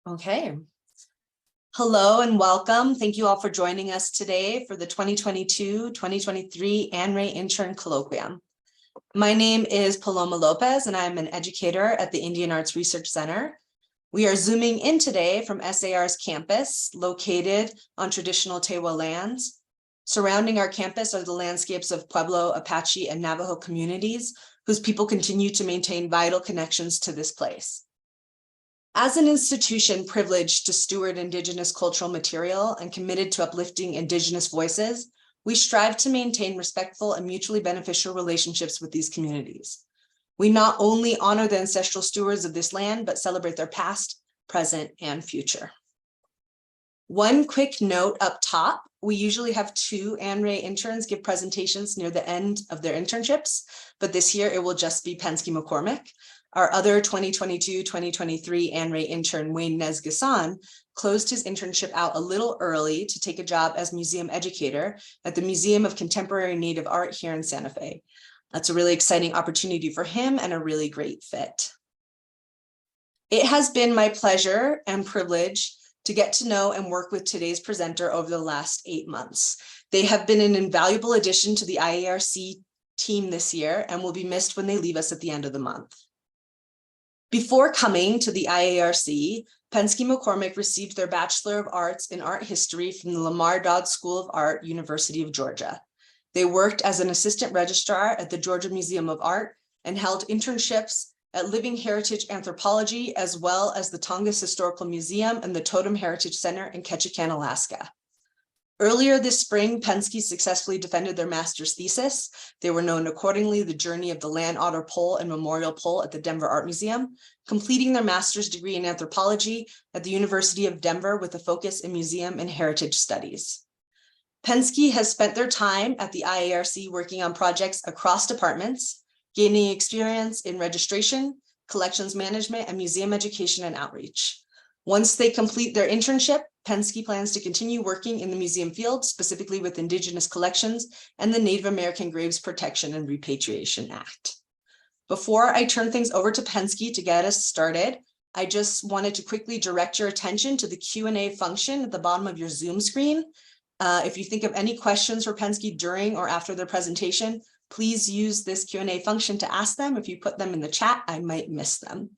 Okay. Hello and welcome. Thank you all for joining us today for the 2022-2023 Anne Ray Intern Colloquium. My name is Paloma Lopez and I'm an educator at the Indian Arts Research Center. We are zooming in today from SAR's campus located on traditional Tewa lands. Surrounding our campus are the landscapes of Pueblo, Apache, and Navajo communities whose people continue to maintain vital connections to this place. As an institution privileged to steward Indigenous cultural material and committed to uplifting Indigenous voices, we strive to maintain respectful and mutually beneficial relationships with these communities. We not only honor the ancestral stewards of this land, but celebrate their past, present, and future. One quick note up top, we usually have two Anne Ray interns give presentations near the end of their internships, but this year it will just be Penske McCormack. Our other 2022-2023 Anne Ray intern, Wayne Nesgasan, closed his internship out a little early to take a job as museum educator at the Museum of Contemporary Native Art here in Santa Fe. That's a really exciting opportunity for him and a really great fit. It has been my pleasure and privilege to get to know and work with today's presenter over the last 8 months. They have been an invaluable addition to the IARC team this year and will be missed when they leave us at the end of the month. Before coming to the IARC, Penske McCormack received their Bachelor of Arts in Art History from the Lamar Dodd School of Art, University of Georgia. They worked as an assistant registrar at the Georgia Museum of Art and held internships at Living Heritage Anthropology, as well as the Tongass Historical Museum and the Totem Heritage Center in Ketchikan, Alaska. Earlier this spring, Penske successfully defended their master's thesis. They were known accordingly the journey of the land otter pole and memorial pole at the Denver Art Museum, completing their master's degree in anthropology at the University of Denver with a focus in museum and heritage studies. Penske has spent their time at the IARC working on projects across departments, gaining experience in registration, collections management, and museum education and outreach. Once they complete their internship, Penske plans to continue working in the museum field, specifically with Indigenous collections and the Native American Graves Protection and Repatriation Act. Before I turn things over to Penske to get us started, I just wanted to quickly direct your attention to the Q&A function at the bottom of your Zoom screen. If you think of any questions for Penske during or after their presentation, please use this Q&A function to ask them. If you put them in the chat, I might miss them.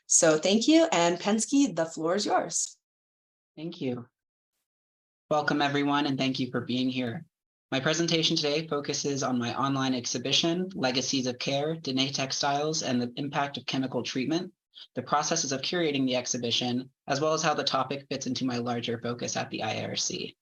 So thank you, and Penske, the floor is yours. Thank you. Welcome, everyone, and thank you for being here. My presentation today focuses on my online exhibition, Legacies of Care, Diné Textiles, and the Impact of Chemical Treatment, the processes of curating the exhibition, as well as how the topic fits into my larger focus at the IARC.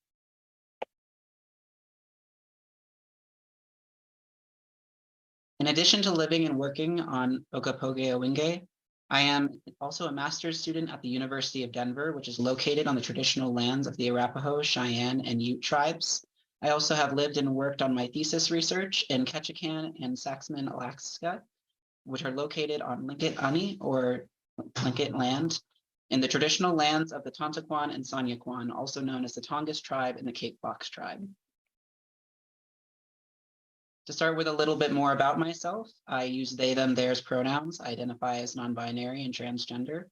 In addition to living and working on Okapoge-Owingeh, I am also a master's student at the University of Denver, which is located on the traditional lands of the Arapaho, Cheyenne, and Ute tribes. I also have lived and worked on my thesis research in Ketchikan and Saxman, Alaska, which are located on Tlingit Ani, or Tlingit land, in the traditional lands of the Tontaquan and Sanyaquan, also known as the Tongass tribe and the Cape Fox tribe. To start with a little bit more about myself, I use they, them, theirs pronouns. I identify as non-binary and transgender.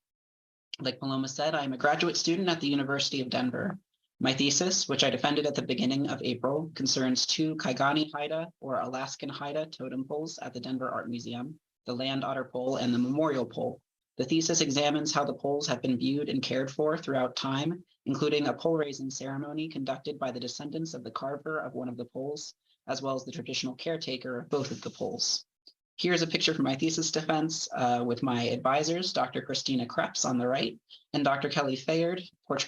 Like Paloma said, I'm a graduate student at the University of Denver. My thesis, which I defended at the beginning of April, concerns two Kaigani Haida, or Alaskan Haida, totem poles at the Denver Art Museum, the land otter pole and the memorial pole. The thesis examines how the poles have been viewed and cared for throughout time, including a pole raising ceremony conducted by the descendants of the carver of one of the poles, as well as the traditional caretaker of both of the poles. Here's a picture from my thesis defense with my advisors, Dr. Christina Krebs on the right, and Dr. Kelly Fayard, Porch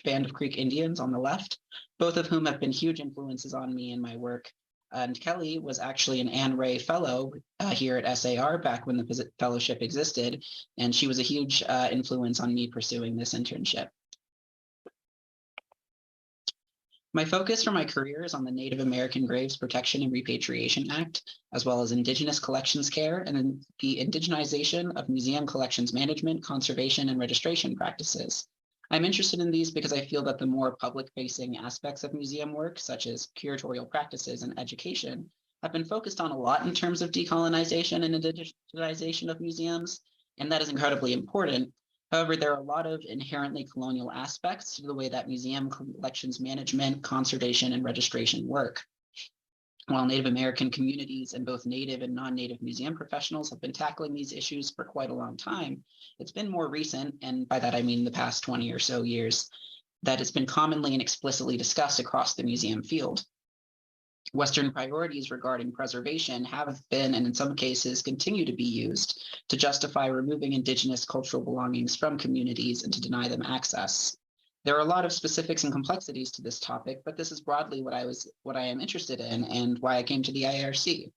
Band of Creek Indians on the left, both of whom have been huge influences on me in my work. And Kelly was actually an Anne Ray Fellow here at SAR back when the fellowship existed, and she was a huge influence on me pursuing this internship. My focus for my career is on the Native American Graves Protection and Repatriation Act, as well as Indigenous collections care and the indigenization of museum collections management, conservation, and registration practices. I'm interested in these because I feel that the more public-facing aspects of museum work, such as curatorial practices and education, have been focused on a lot in terms of decolonization and indigenization of museums, and that is incredibly important. However, there are a lot of inherently colonial aspects to the way that museum collections management, conservation, and registration work. While Native American communities and both Native and non-Native museum professionals have been tackling these issues for quite a long time, it's been more recent, and by that I mean the past 20 or so years, that it's been commonly and explicitly discussed across the museum field. Western priorities regarding preservation have been, and in some cases continue to be used, to justify removing Indigenous cultural belongings from communities and to deny them access. There are a lot of specifics and complexities to this topic, but this is broadly what I am interested in and why I came to the IARC.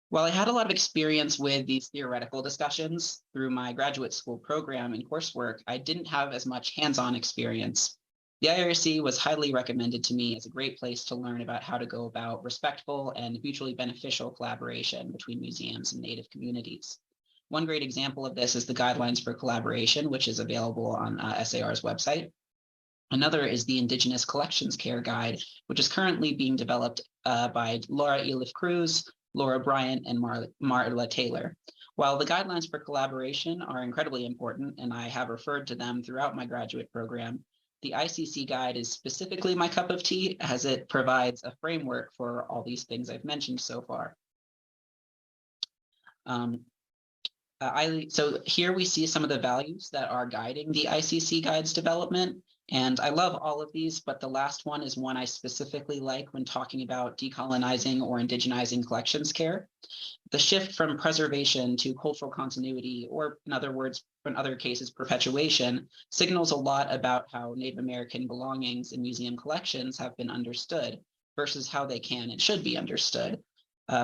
While I had a lot of experience with these theoretical discussions through my graduate school program and coursework, I didn't have as much hands-on experience. The IARC was highly recommended to me as a great place to learn about how to go about respectful and mutually beneficial collaboration between museums and Native communities. One great example of this is the Guidelines for Collaboration, which is available on SAR's website. Another is the Indigenous Collections Care Guide, which is currently being developed by Laura Elif Cruz, Laura Bryant, and Marla Taylor. While the Guidelines for Collaboration are incredibly important, and I have referred to them throughout my graduate program, the ICC guide is specifically my cup of tea, as it provides a framework for all these things I've mentioned so far. So here we see some of the values that are guiding the ICC guide's development. And I love all of these, but the last one is one I specifically like when talking about decolonizing or indigenizing collections care. The shift from preservation to cultural continuity, or in other words, in other cases, perpetuation, signals a lot about how Native American belongings in museum collections have been understood versus how they can and should be understood.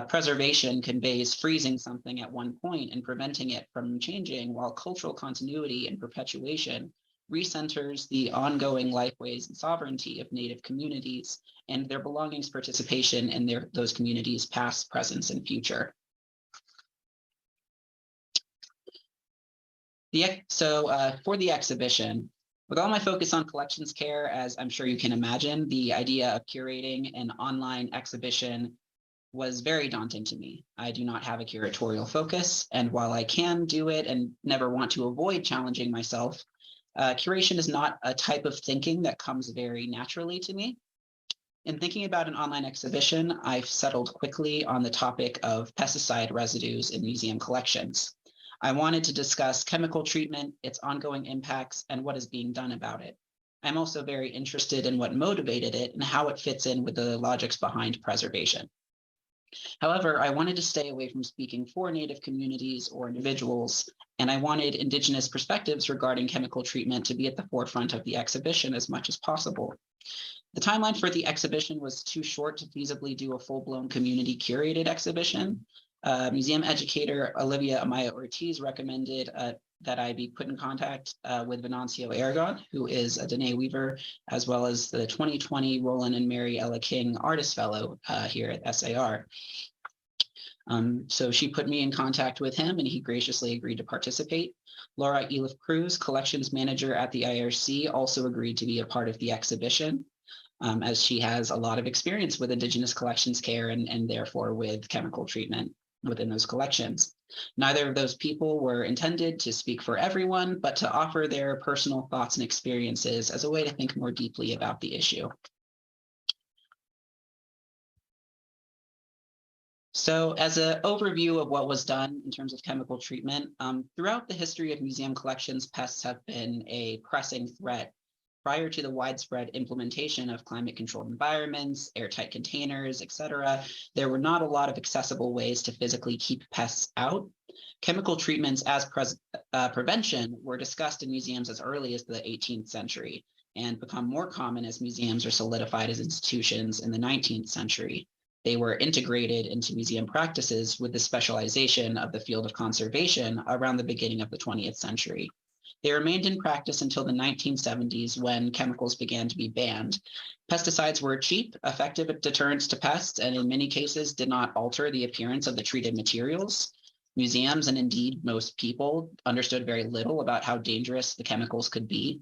Preservation conveys freezing something at one point and preventing it from changing, while cultural continuity and perpetuation recenters the ongoing lifeways and sovereignty of Native communities and their belongings participation in those communities' past, present, and future. For the exhibition, with all my focus on collections care, as I'm sure you can imagine, the idea of curating an online exhibition was very daunting to me. I do not have a curatorial focus, and while I can do it and never want to avoid challenging myself, curation is not a type of thinking that comes very naturally to me. In thinking about an online exhibition, I've settled quickly on the topic of pesticide residues in museum collections. I wanted to discuss chemical treatment, its ongoing impacts, and what is being done about it. I'm also very interested in what motivated it and how it fits in with the logics behind preservation. However, I wanted to stay away from speaking for Native communities or individuals, and I wanted Indigenous perspectives regarding chemical treatment to be at the forefront of the exhibition as much as possible. The timeline for the exhibition was too short to feasibly do a full-blown community curated exhibition. Museum educator Olivia Amaya Ortiz recommended that I be put in contact with Venancio Aragon, who is a Diné weaver, as well as the 2020 Roland and Mary Ella King Artist Fellow here at SAR. So she put me in contact with him, and he graciously agreed to participate. Laura Elif Cruz, collections manager at the IRC, also agreed to be a part of the exhibition, as she has a lot of experience with Indigenous collections care and therefore with chemical treatment within those collections. Neither of those people were intended to speak for everyone, but to offer their personal thoughts and experiences as a way to think more deeply about the issue. So as an overview of what was done in terms of chemical treatment, throughout the history of museum collections, pests have been a pressing threat. Prior to the widespread implementation of climate-controlled environments, airtight containers, etc., there were not a lot of accessible ways to physically keep pests out. Chemical treatments as prevention were discussed in museums as early as the 18th century and become more common as museums are solidified as institutions in the 19th century. They were integrated into museum practices with the specialization of the field of conservation around the beginning of the 20th century. They remained in practice until the 1970s when chemicals began to be banned. Pesticides were cheap, effective deterrents to pests, and in many cases did not alter the appearance of the treated materials. Museums, and indeed most people, understood very little about how dangerous the chemicals could be.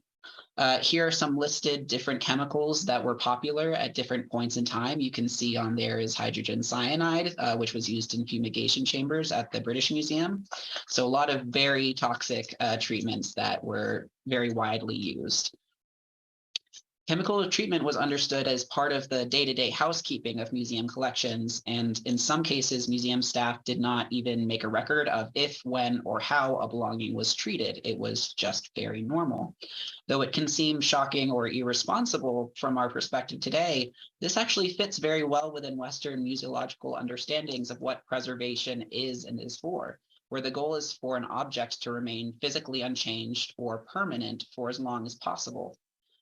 Here are some listed different chemicals that were popular at different points in time. You can see on there is hydrogen cyanide, which was used in fumigation chambers at the British Museum. So a lot of very toxic treatments that were very widely used. Chemical treatment was understood as part of the day-to-day housekeeping of museum collections, and in some cases, museum staff did not even make a record of if, when, or how a belonging was treated. It was just very normal. Though it can seem shocking or irresponsible from our perspective today, this actually fits very well within Western museological understandings of what preservation is and is for, where the goal is for an object to remain physically unchanged or permanent for as long as possible.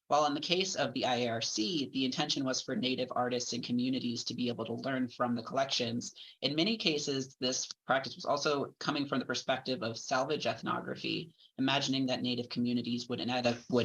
While in the case of the IARC, the intention was for Native artists and communities to be able to learn from the collections, in many cases, this practice was also coming from the perspective of salvage ethnography, imagining that Native communities would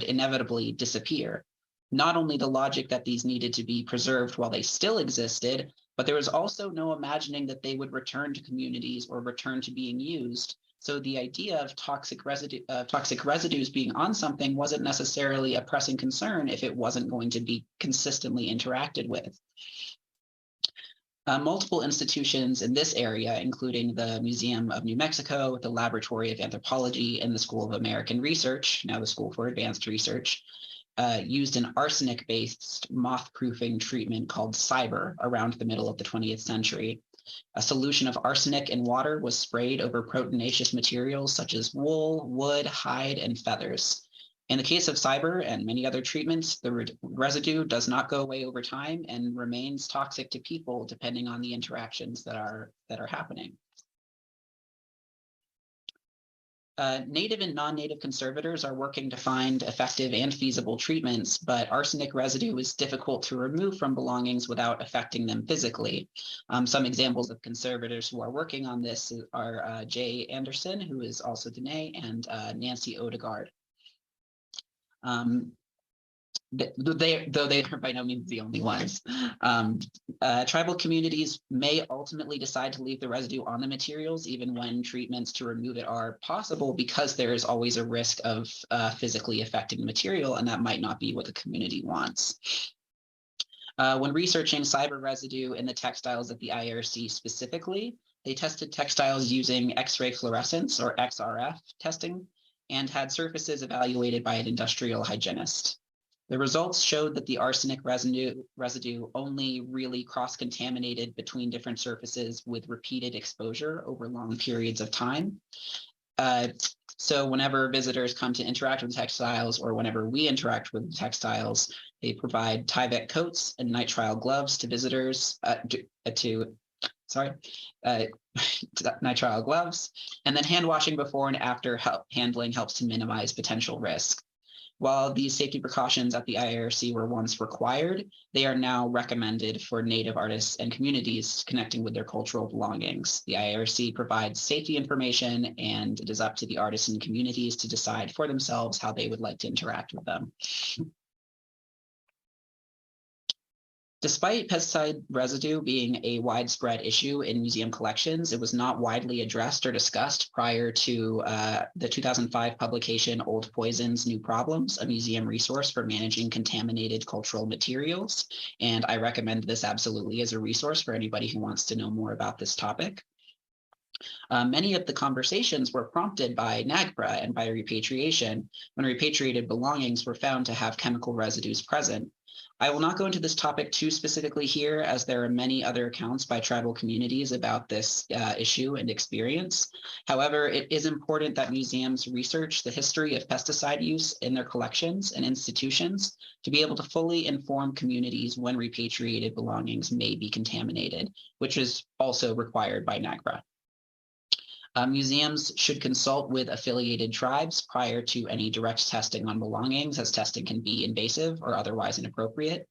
inevitably disappear. Not only the logic that these needed to be preserved while they still existed, but there was also no imagining that they would return to communities or return to being used. So the idea of toxic residues being on something wasn't necessarily a pressing concern if it wasn't going to be consistently interacted with. Multiple institutions in this area, including the Museum of New Mexico, the Laboratory of Anthropology, and the School of American Research, now the School for Advanced Research, used an arsenic-based moth-proofing treatment called cyber around the middle of the 20th century. A solution of arsenic in water was sprayed over proteinaceous materials such as wool, wood, hide, and feathers. In the case of cyber and many other treatments, the residue does not go away over time and remains toxic to people depending on the interactions that are happening. Native and non-native conservators are working to find effective and feasible treatments, but arsenic residue is difficult to remove from belongings without affecting them physically. Some examples of conservators who are working on this are Jay Anderson, who is also Diné, and Nancy Odegaard. Though they are by no means the only ones. Tribal communities may ultimately decide to leave the residue on the materials, even when treatments to remove it are possible, because there is always a risk of physically affecting the material, and that might not be what the community wants. When researching cyber residue in the textiles at the IARC specifically, they tested textiles using X-ray fluorescence, or XRF testing, and had surfaces evaluated by an industrial hygienist. The results showed that the arsenic residue only really cross-contaminated between different surfaces with repeated exposure over long periods of time. So whenever visitors come to interact with textiles, or whenever we interact with textiles, they provide Tyvek coats and nitrile gloves to visitors, nitrile gloves, and then hand washing before and after handling helps to minimize potential risk. While these safety precautions at the IARC were once required, they are now recommended for Native artists and communities connecting with their cultural belongings. The IARC provides safety information, and it is up to the artists and communities to decide for themselves how they would like to interact with them. Despite pesticide residue being a widespread issue in museum collections, it was not widely addressed or discussed prior to the 2005 publication Old Poisons, New Problems, a museum resource for managing contaminated cultural materials. And I recommend this absolutely as a resource for anybody who wants to know more about this topic. Many of the conversations were prompted by NAGPRA and by repatriation, when repatriated belongings were found to have chemical residues present. I will not go into this topic too specifically here, as there are many other accounts by tribal communities about this issue and experience. However, it is important that museums research the history of pesticide use in their collections and institutions to be able to fully inform communities when repatriated belongings may be contaminated, which is also required by NAGPRA. Museums should consult with affiliated tribes prior to any direct testing on belongings, as testing can be invasive or otherwise inappropriate.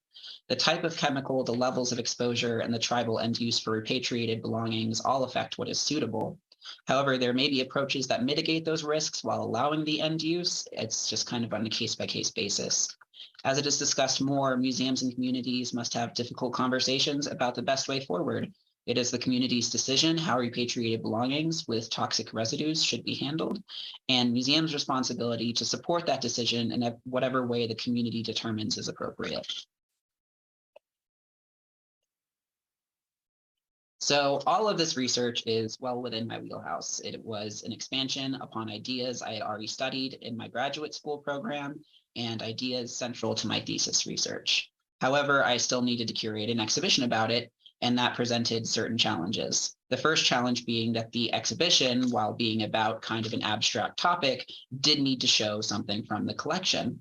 The type of chemical, the levels of exposure, and the tribal end use for repatriated belongings all affect what is suitable. However, there may be approaches that mitigate those risks while allowing the end use. It's just kind of on a case-by-case basis. As it is discussed more, museums and communities must have difficult conversations about the best way forward, It is the community's decision how repatriated belongings with toxic residues should be handled, and museums' responsibility to support that decision in whatever way the community determines is appropriate. So all of this research is well within my wheelhouse. It was an expansion upon ideas I had already studied in my graduate school program and ideas central to my thesis research. However, I still needed to curate an exhibition about it, and that presented certain challenges. The first challenge being that the exhibition, while being about kind of an abstract topic, did need to show something from the collection.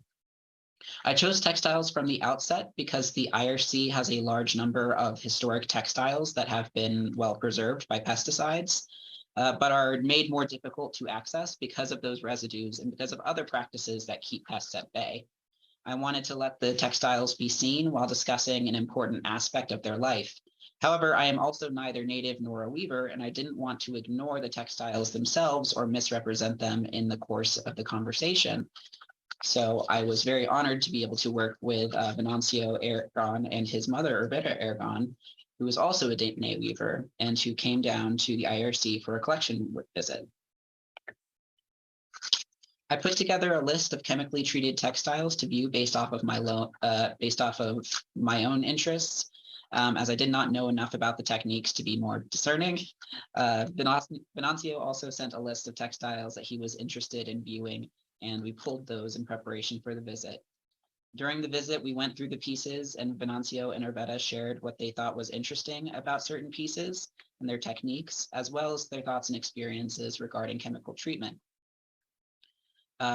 I chose textiles from the outset because the IARC has a large number of historic textiles that have been well preserved by pesticides, but are made more difficult to access because of those residues and because of other practices that keep pests at bay. I wanted to let the textiles be seen while discussing an important aspect of their life. However, I am also neither native nor a weaver, and I didn't want to ignore the textiles themselves or misrepresent them in the course of the conversation. So I was very honored to be able to work with Venancio Aragon and his mother, Urbeta Aragon, who was also a Diné weaver and who came down to the IRC for a collection visit. I put together a list of chemically treated textiles to view based off of my own interests, as I did not know enough about the techniques to be more discerning. Venancio also sent a list of textiles that he was interested in viewing, and we pulled those in preparation for the visit. During the visit, we went through the pieces, and Venancio and Urbeta shared what they thought was interesting about certain pieces and their techniques, as well as their thoughts and experiences regarding chemical treatment.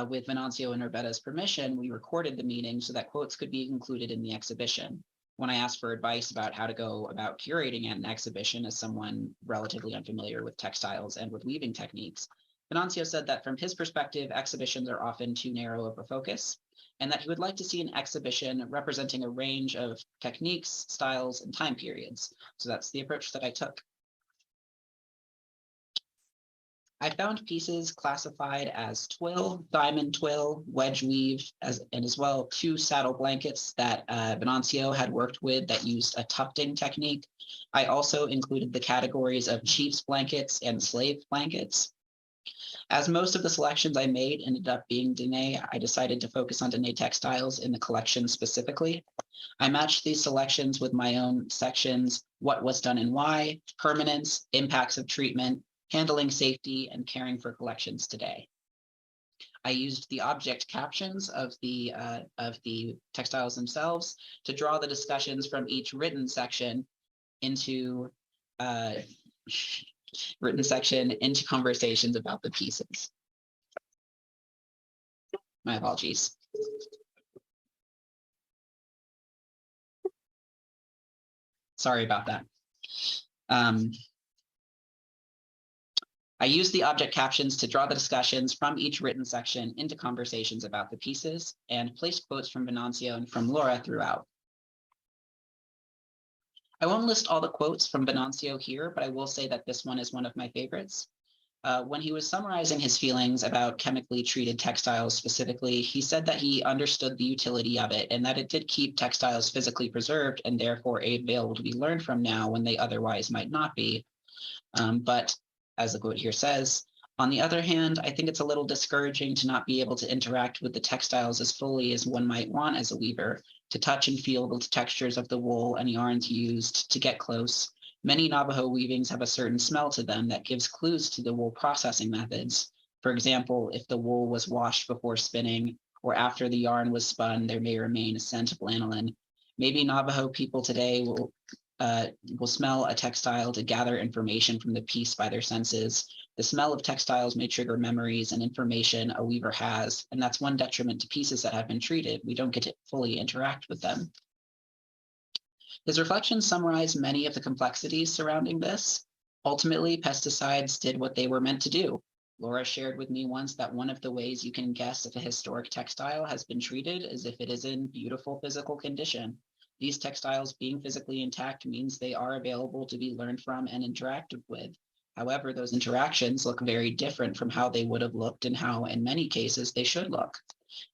With Venancio and Urbeta's permission, we recorded the meeting so that quotes could be included in the exhibition. When I asked for advice about how to go about curating an exhibition as someone relatively unfamiliar with textiles and with weaving techniques, Venancio said that from his perspective, exhibitions are often too narrow of a focus, and that he would like to see an exhibition representing a range of techniques, styles, and time periods. So that's the approach that I took. I found pieces classified as twill, diamond twill, wedge weave, and as well 2 saddle blankets that Venancio had worked with that used a tufting technique. I also included the categories of chief's blankets and slave blankets. As most of the selections I made ended up being Diné, I decided to focus on Diné textiles in the collection specifically. I matched these selections with my own sections: what was done and why, permanence, impacts of treatment, handling safety, and caring for collections today. I used the object captions of the textiles themselves to draw the discussions from each written section into conversations about the pieces. My apologies. Sorry about that. I used the object captions to draw the discussions from each written section into conversations about the pieces and placed quotes from Venancio and from Laura throughout. I won't list all the quotes from Venancio here, but I will say that this one is one of my favorites. When he was summarizing his feelings about chemically treated textiles specifically, he said that he understood the utility of it and that it did keep textiles physically preserved and therefore available to be learned from now when they otherwise might not be. But as the quote here says, on the other hand, I think it's a little discouraging to not be able to interact with the textiles as fully as one might want as a weaver, to touch and feel the textures of the wool and yarns used, to get close. Many Navajo weavings have a certain smell to them that gives clues to the wool processing methods. For example, if the wool was washed before spinning or after the yarn was spun, there may remain a scent of lanolin. Maybe Navajo people today will smell a textile to gather information from the piece by their senses. The smell of textiles may trigger memories and information a weaver has, and that's one detriment to pieces that have been treated. We don't get to fully interact with them. His reflections summarize many of the complexities surrounding this. Ultimately, pesticides did what they were meant to do. Laura shared with me once that one of the ways you can guess if a historic textile has been treated is if it is in beautiful physical condition. These textiles being physically intact means they are available to be learned from and interacted with. However, those interactions look very different from how they would have looked and how, in many cases, they should look.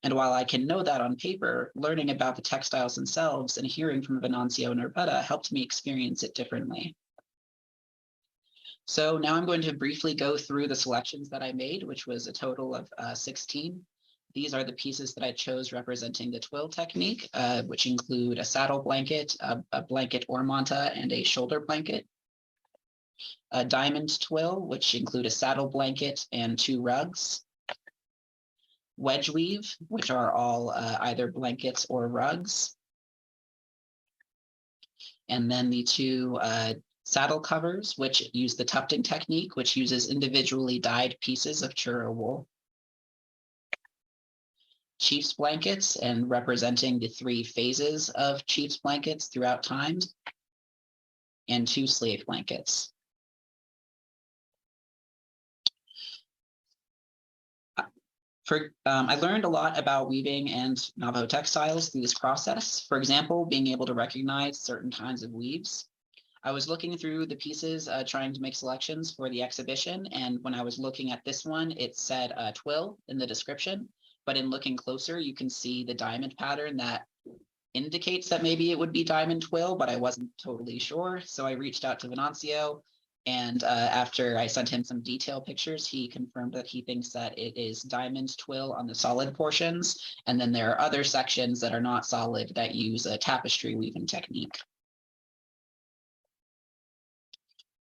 And while I can know that on paper, learning about the textiles themselves and hearing from Venancio and Urbeta helped me experience it differently. So now I'm going to briefly go through the selections that I made, which was a total of 16. These are the pieces that I chose representing the twill technique, which include a saddle blanket, a blanket or manta, and a shoulder blanket. A diamond twill, which include a saddle blanket and 2 rugs. Wedge weave, which are all either blankets or rugs. And then the 2 saddle covers, which use the tufting technique, which uses individually dyed pieces of churro wool. Chief's blankets, and representing the 3 phases of Chief's blankets throughout time. And 2 slave blankets. I learned a lot about weaving and Navajo textiles through this process. For example, being able to recognize certain kinds of weaves. I was looking through the pieces, trying to make selections for the exhibition. And when I was looking at this one, it said twill in the description. But in looking closer, you can see the diamond pattern that indicates that maybe it would be diamond twill, but I wasn't totally sure. So I reached out to Venancio. And after I sent him some detail pictures, he confirmed that he thinks that it is diamond twill on the solid portions. And then there are other sections that are not solid that use a tapestry weaving technique.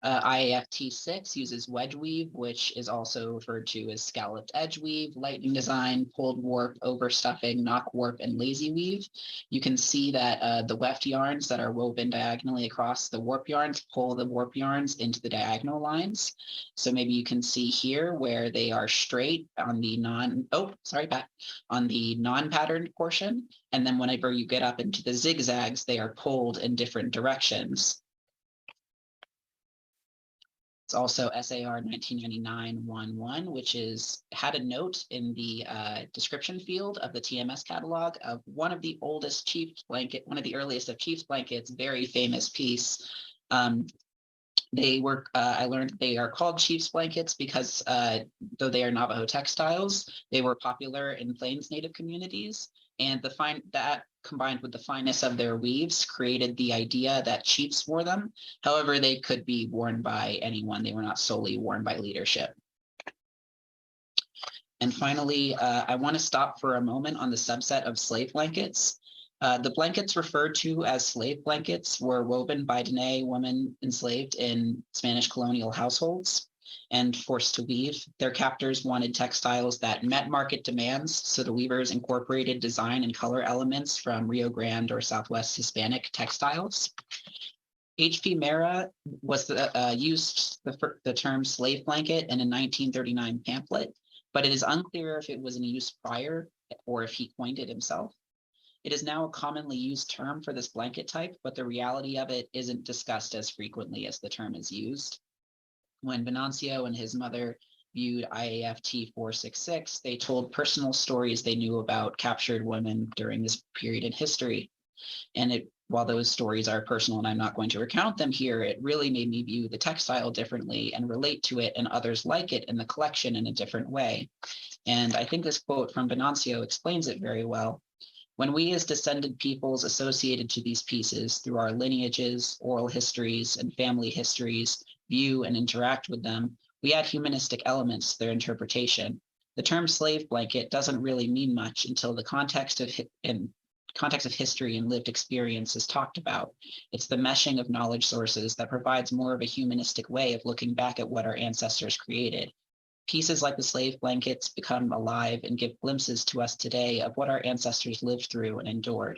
IAFT 6 uses wedge weave, which is also referred to as scalloped edge weave, lightning design, pulled warp, overstuffing, knock warp, and lazy weave. You can see that the weft yarns that are woven diagonally across the warp yarns pull the warp yarns into the diagonal lines. So maybe you can see here where they are straight on the on the non-patterned portion. And then whenever you get up into the zigzags, they are pulled in different directions. It's also SAR 1999-11, which had a note in the description field of the TMS catalog of one of the oldest Chief's blanket, one of the earliest of Chief's blankets, very famous piece. They were, I learned they are called Chief's blankets because though they are Navajo textiles, they were popular in Plains Native communities. And that combined with the fineness of their weaves created the idea that chiefs wore them. However, they could be worn by anyone. They were not solely worn by leadership. And finally, I want to stop for a moment on the subset of slave blankets. The blankets referred to as slave blankets were woven by Diné women enslaved in Spanish colonial households and forced to weave. Their captors wanted textiles that met market demands, so the weavers incorporated design and color elements from Rio Grande or Southwest Hispanic textiles. H.P. Mera used the term slave blanket in a 1939 pamphlet, but it is unclear if it was in use prior or if he coined it himself. It is now a commonly used term for this blanket type, but the reality of it isn't discussed as frequently as the term is used. When Venancio and his mother viewed IAFT 466, they told personal stories they knew about captured women during this period in history. And while those stories are personal and I'm not going to recount them here, it really made me view the textile differently and relate to it and others like it in the collection in a different way. And I think this quote from Venancio explains it very well. When we as descended peoples associated to these pieces through our lineages, oral histories, and family histories, view and interact with them, we add humanistic elements to their interpretation. The term slave blanket doesn't really mean much until the context of history and lived experience is talked about. It's the meshing of knowledge sources that provides more of a humanistic way of looking back at what our ancestors created. Pieces like the slave blankets become alive and give glimpses to us today of what our ancestors lived through and endured.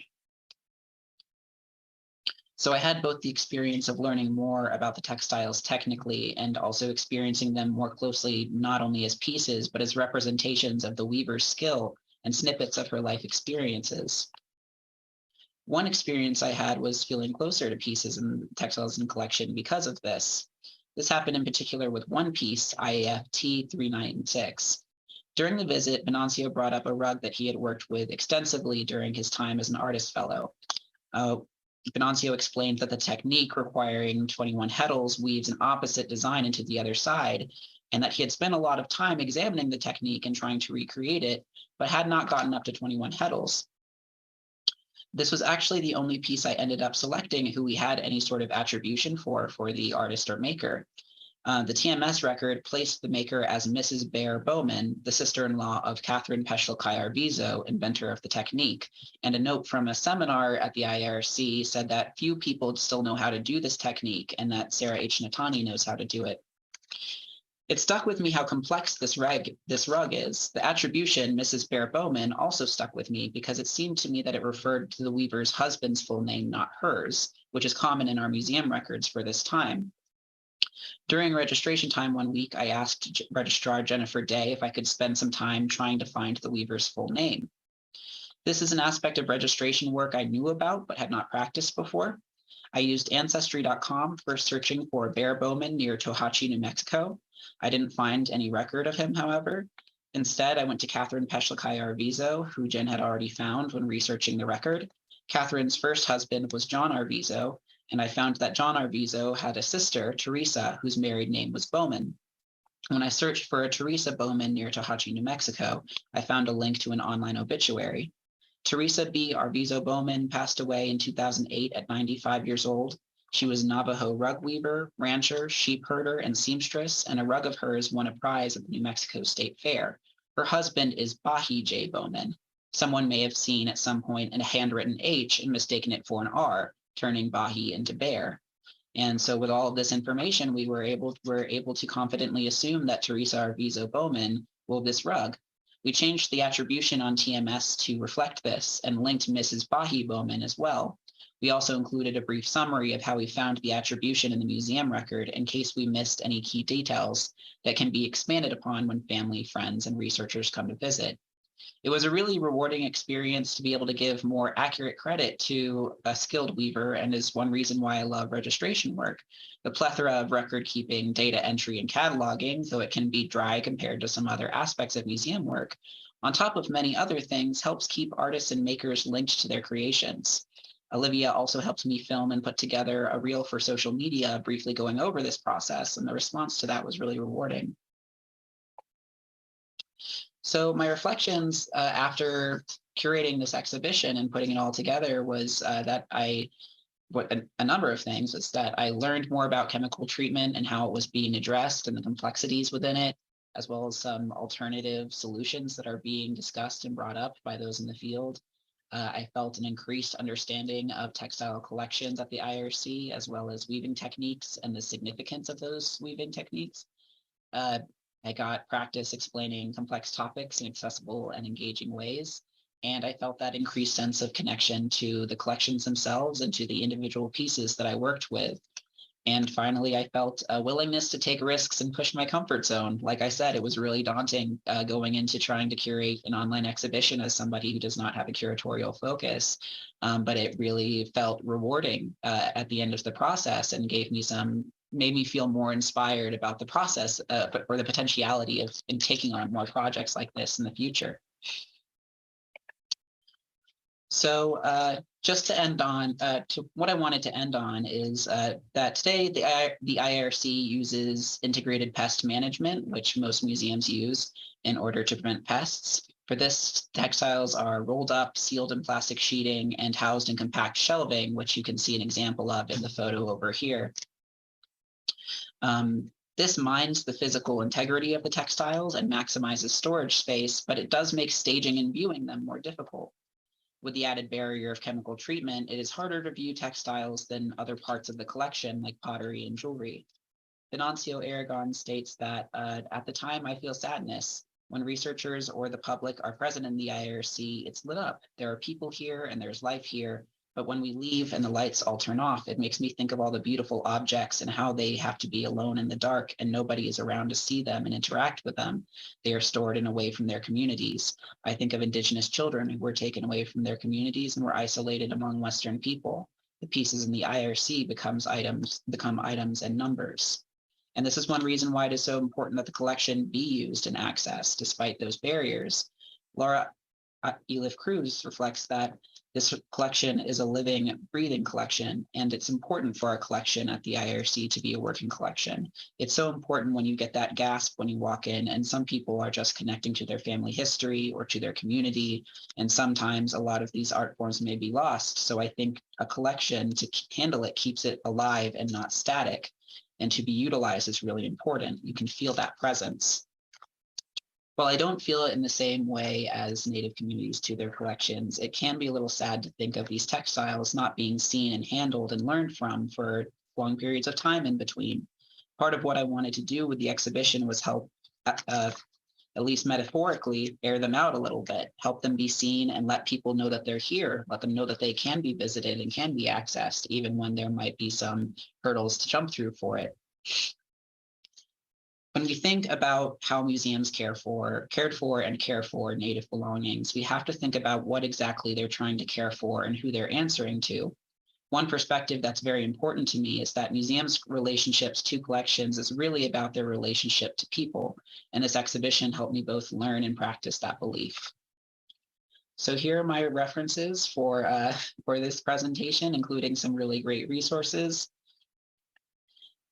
So I had both the experience of learning more about the textiles technically and also experiencing them more closely, not only as pieces, but as representations of the weaver's skill and snippets of her life experiences. One experience I had was feeling closer to pieces in textiles in collection because of this. This happened in particular with one piece, IAFT 396. During the visit, Venancio brought up a rug that he had worked with extensively during his time as an artist fellow. Venancio explained that the technique requiring 21 hetels weaves an opposite design into the other side, and that he had spent a lot of time examining the technique and trying to recreate it, but had not gotten up to 21 hetels. This was actually the only piece I ended up selecting who we had any sort of attribution for the artist or maker. The TMS record placed the maker as Mrs. Bear Bowman, the sister-in-law of Catherine Peschel-Kayar-Vizo, inventor of the technique. And a note from a seminar at the IARC said that few people still know how to do this technique and that Sarah H. Natani knows how to do it. It stuck with me how complex this rug is. The attribution, Mrs. Bear Bowman, also stuck with me because it seemed to me that it referred to the weaver's husband's full name, not hers, which is common in our museum records for this time. During registration time one week, I asked Registrar Jennifer Day if I could spend some time trying to find the weaver's full name. This is an aspect of registration work I knew about but had not practiced before. I used Ancestry.com for searching for Bear Bowman near Tohatchi, New Mexico. I didn't find any record of him, however. Instead, I went to Catherine Peschel-Kayar-Vizo, who Jen had already found when researching the record. Catherine's first husband was John Arvizo, and I found that John Arvizo had a sister, Teresa, whose married name was Bowman. When I searched for a Teresa Bowman near Tohatchi, New Mexico, I found a link to an online obituary. Teresa B. Arvizo Bowman passed away in 2008 at 95 years old. She was a Navajo rug weaver, rancher, sheep herder, and seamstress, and a rug of hers won a prize at the New Mexico State Fair. Her husband is Bahi J. Bowman. Someone may have seen at some point a handwritten H and mistaken it for an R, turning Bahi into bear. And so with all of this information, we were able to confidently assume that Teresa Arvizo Bowman wove this rug. We changed the attribution on TMS to reflect this and linked Mrs. Bahi Bowman as well. We also included a brief summary of how we found the attribution in the museum record in case we missed any key details that can be expanded upon when family, friends, and researchers come to visit. It was a really rewarding experience to be able to give more accurate credit to a skilled weaver, and is one reason why I love registration work. The plethora of record keeping, data entry, and cataloging, though it can be dry compared to some other aspects of museum work, on top of many other things, helps keep artists and makers linked to their creations. Olivia also helped me film and put together a reel for social media, briefly going over this process, and the response to that was really rewarding. So my reflections after curating this exhibition and putting it all together was that a number of things was that I learned more about chemical treatment and how it was being addressed and the complexities within it, as well as some alternative solutions that are being discussed and brought up by those in the field. I felt an increased understanding of textile collections at the IARC, as well as weaving techniques and the significance of those weaving techniques. I got practice explaining complex topics in accessible and engaging ways. And I felt that increased sense of connection to the collections themselves and to the individual pieces that I worked with. And finally, I felt a willingness to take risks and push my comfort zone. Like I said, it was really daunting going into trying to curate an online exhibition as somebody who does not have a curatorial focus. But it really felt rewarding at the end of the process and made me feel more inspired about the process or the potentiality of in taking on more projects like this in the future. So just to end on, what I wanted to end on is that today the IARC uses integrated pest management, which most museums use in order to prevent pests. For this, textiles are rolled up, sealed in plastic sheeting, and housed in compact shelving, which you can see an example of in the photo over here. This mines the physical integrity of the textiles and maximizes storage space, but it does make staging and viewing them more difficult. With the added barrier of chemical treatment, it is harder to view textiles than other parts of the collection, like pottery and jewelry. Venancio Aragon states that at the time I feel sadness. When researchers or the public are present in the IARC, it's lit up. There are people here and there's life here. But when we leave and the lights all turn off, it makes me think of all the beautiful objects and how they have to be alone in the dark and nobody is around to see them and interact with them. They are stored and away from their communities. I think of Indigenous children who were taken away from their communities and were isolated among Western people. The pieces in the IRC become items and numbers. And this is one reason why it is so important that the collection be used and accessed despite those barriers. Laura Elif Cruz reflects that this collection is a living, breathing collection, and it's important for our collection at the IRC to be a working collection. It's so important when you get that gasp when you walk in, and some people are just connecting to their family history or to their community, and sometimes a lot of these art forms may be lost. So I think a collection to handle it keeps it alive and not static. and to be utilized is really important. You can feel that presence. While I don't feel it in the same way as Native communities to their collections, it can be a little sad to think of these textiles not being seen and handled and learned from for long periods of time in between. Part of what I wanted to do with the exhibition was help, at least metaphorically, air them out a little bit, help them be seen and let people know that they're here, let them know that they can be visited and can be accessed, even when there might be some hurdles to jump through for it. When we think about how museums cared for and care for Native belongings, we have to think about what exactly they're trying to care for and who they're answering to. One perspective that's very important to me is that museums' relationships to collections is really about their relationship to people, and this exhibition helped me both learn and practice that belief. So here are my references for this presentation, including some really great resources.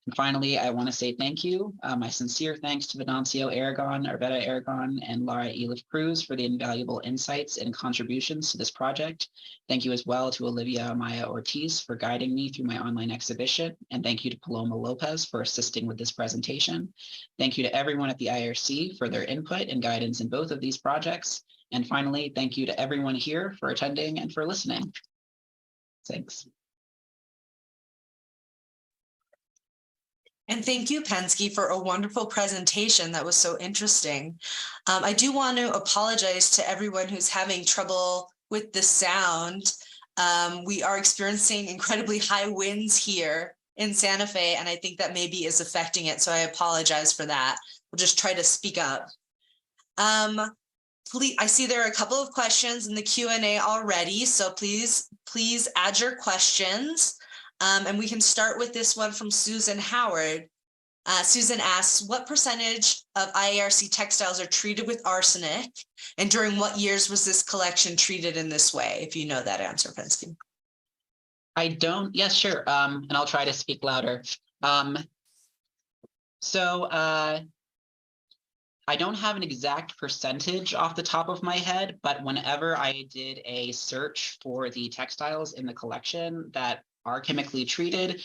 And finally, I want to say thank you. My sincere thanks to Venancio Aragon, Arveda Aragon, and Lara Elif Cruz for the invaluable insights and contributions to this project. Thank you as well to Olivia Amaya Ortiz for guiding me through my online exhibition. And thank you to Paloma Lopez for assisting with this presentation. Thank you to everyone at the IARC for their input and guidance in both of these projects. And finally, thank you to everyone here for attending and for listening. Thanks. And thank you, Penske, for a wonderful presentation that was so interesting. I do want to apologize to everyone who's having trouble with the sound. We are experiencing incredibly high winds here in Santa Fe, and I think that maybe is affecting it. So I apologize for that. We'll just try to speak up. Please, I see there are a couple of questions in the Q&A already, so please add your questions. And we can start with this one from Susan Howard. Susan asks, what percentage of IARC textiles are treated with arsenic? And during what years was this collection treated in this way? If you know that answer, Penske. I don't, yes, sure. And I'll try to speak louder. I don't have an exact percentage off the top of my head, but whenever I did a search for the textiles in the collection that are chemically treated,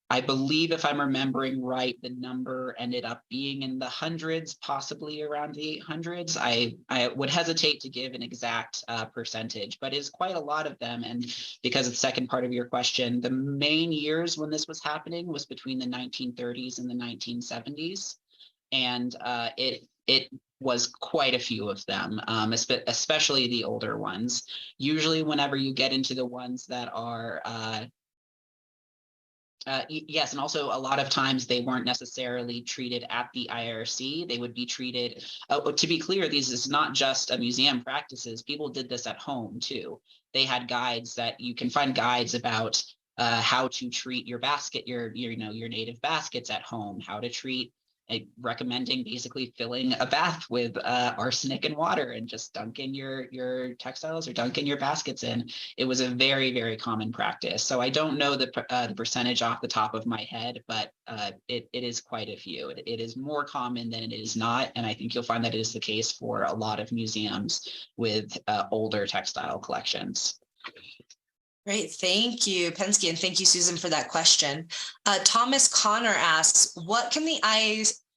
I believe, if I'm remembering right, the number ended up being in the hundreds, possibly around the 800s. I would hesitate to give an exact percentage, but it's quite a lot of them. And because of the second part of your question, the main years when this was happening was between the 1930s and the 1970s. And it was quite a few of them, especially the older ones. Usually whenever you get into the ones that are, yes, and also a lot of times they weren't necessarily treated at the IRC. They would be treated, to be clear, this is not just a museum practices. People did this at home too. They had guides that you can find guides about how to treat your basket, your native baskets at home, how to treat, recommending basically filling a bath with arsenic and water and just dunking your textiles or dunking your baskets in. It was a very, very common practice. So I don't know the percentage off the top of my head, but it is quite a few. It is more common than it is not. And I think you'll find that it is the case for a lot of museums with older textile collections. Great, thank you, Penske, and thank you, Susan, for that question. Thomas Connor asks, what can the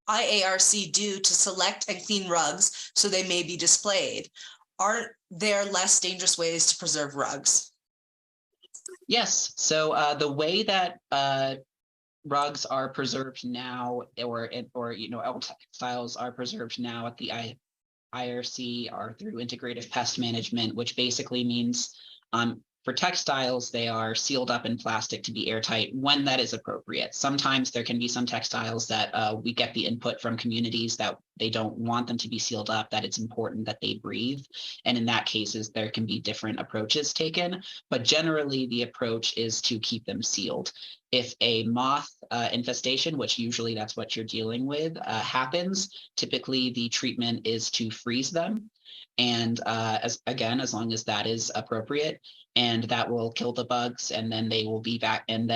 IARC do to select and clean rugs so they may be displayed? Aren't there less dangerous ways to preserve rugs? Yes, so the way that rugs are preserved now, or textiles are preserved now at the IARC are through integrative pest management, which basically means for textiles, they are sealed up in plastic to be airtight when that is appropriate. Sometimes there can be some textiles that we get the input from communities that they don't want them to be sealed up, that it's important that they breathe. And in that cases, there can be different approaches taken, but generally the approach is to keep them sealed. If a moth infestation, which usually that's what you're dealing with, happens, typically the treatment is to freeze them. And as long as that is appropriate, and that will kill the bugs, and then they will be back. And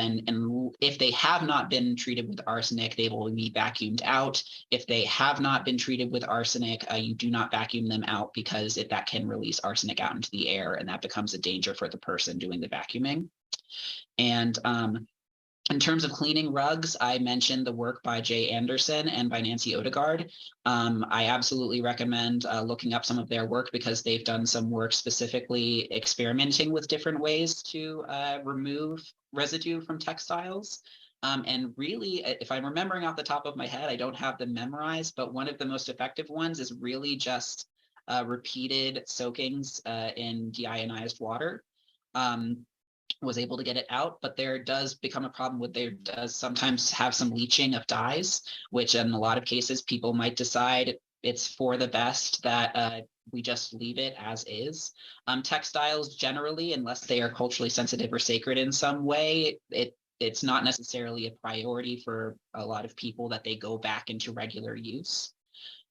if they have not been treated with arsenic, they will be vacuumed out. If they have not been treated with arsenic, you do not vacuum them out, because that can release arsenic out into the air, and that becomes a danger for the person doing the vacuuming. And In terms of cleaning rugs, I mentioned the work by Jay Anderson and by Nancy Odegaard. I absolutely recommend looking up some of their work because they've done some work specifically experimenting with different ways to remove residue from textiles. And really, if I'm remembering off the top of my head, I don't have them memorized, but one of the most effective ones is really just repeated soakings in deionized water. Was able to get it out, but there does become a problem with there does sometimes have some leaching of dyes, which in a lot of cases people might decide it's for the best that we just leave it as is. Textiles generally, unless they are culturally sensitive or sacred in some way, it's not necessarily a priority for a lot of people that they go back into regular use.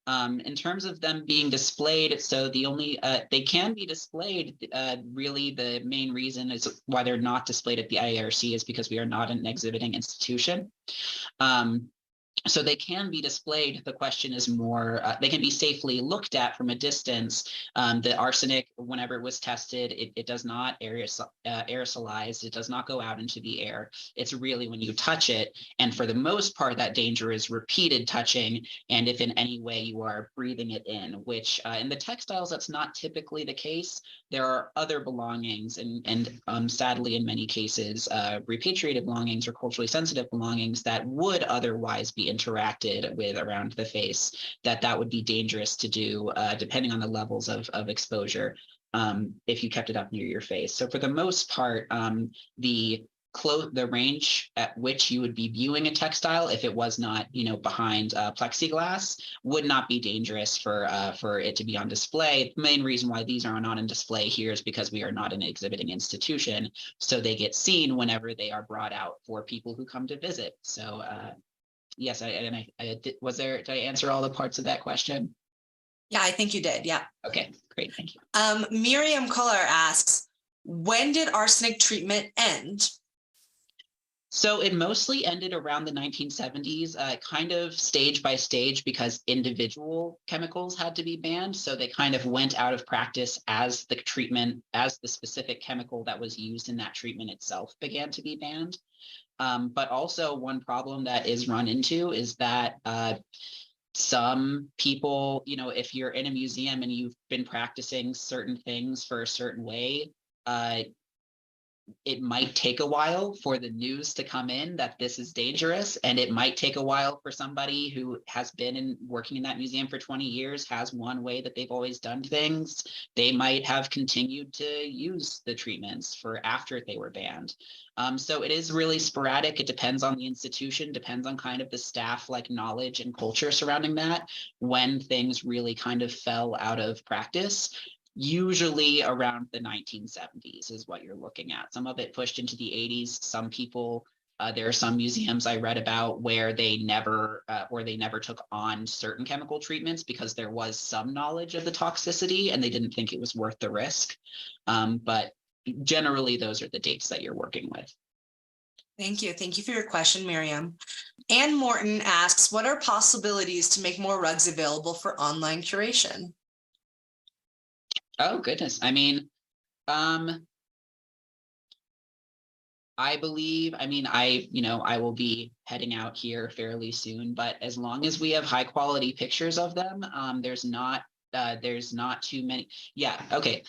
In terms of them being displayed, so they can be displayed. Really, the main reason is why they're not displayed at the IARC is because we are not an exhibiting institution. So they can be displayed. The question is more, they can be safely looked at from a distance. The arsenic, whenever it was tested, it does not aerosolize. It does not go out into the air. It's really when you touch it. And for the most part, that danger is repeated touching. And if in any way you are breathing it in, which in the textiles, that's not typically the case. There are other belongings and sadly, in many cases, repatriated belongings or culturally sensitive belongings that would otherwise be interacted with around the face, that would be dangerous to do depending on the levels of exposure if you kept it up near your face. So for the most part, the range at which you would be viewing a textile, if it was not, behind plexiglass, would not be dangerous for it to be on display. The main reason why these are not on display here is because we are not an exhibiting institution, so they get seen whenever they are brought out for people who come to visit. So yes, did I answer all the parts of that question? Yeah, I think you did. Yeah. Okay, great, thank you. Miriam Kohler asks, when did arsenic treatment end? So it mostly ended around the 1970s, kind of stage by stage, because individual chemicals had to be banned. So they kind of went out of practice as the specific chemical that was used in that treatment itself began to be banned. But also one problem that is run into is that some people, if you're in a museum and you've been practicing certain things for a certain way, it might take a while for the news to come in that this is dangerous, and it might take a while for somebody who has been working in that museum for 20 years, has one way that they've always done things. They might have continued to use the treatments for after they were banned. So it is really sporadic. It depends on the institution, depends on kind of the staff knowledge and culture surrounding that, when things really kind of fell out of practice. Usually around the 1970s is what you're looking at. Some of it pushed into the 80s. Some people, there are some museums I read about where they never took on certain chemical treatments because there was some knowledge of the toxicity and they didn't think it was worth the risk. But generally, those are the dates that you're working with. Thank you. Thank you for your question, Miriam. Anne Morton asks, what are possibilities to make more rugs available for online curation? Oh, goodness. I mean, I believe, I will be heading out here fairly soon, but as long as we have high quality pictures of them, there's not too many. Yeah, okay.